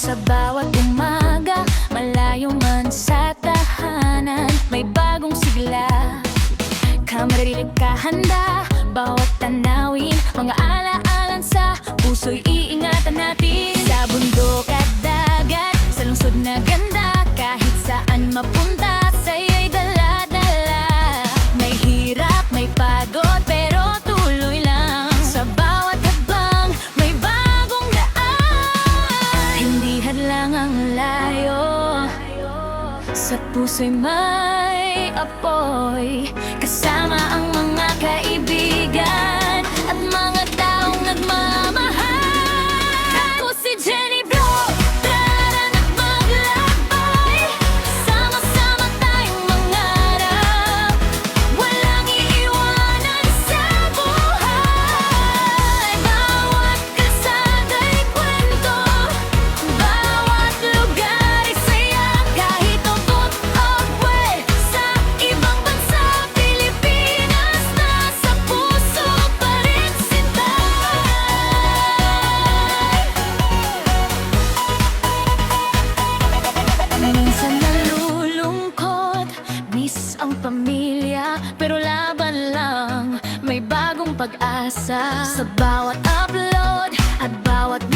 Sa bawat umaga, malayo man sa tahanan, may bagong sigla. Kamarinig ka handa, bawat tanawin, mga alaalan sa puso'y iingatan natin. Sa bundok at dagat, sa lungsod na ganda, kahit saan mapunta, sa'yo'y dala-dala. May hirap, may pagod, pero tuloy lang. Sa bawat hakbang, may bagong daan. Hindi hadlang ang layo, sa puso'y may apoy. Kasama ang mga kaibigan at mga taong nagmamahal. Ako si Jenny Blow, tara na't maglakbay. Sama-sama tayong mangarap, walang iiwanan sa buhay. Bawat kalsada'y kwento, bawat lugar ay saya. Kahit abot o buwan sa ibang bansa, Pilipinas nasa puso pa rin sinta. Minsan nalulungkot, miss ang pamilya, pero laban lang, may bagong pag-asa. Sa bawat upload at bawat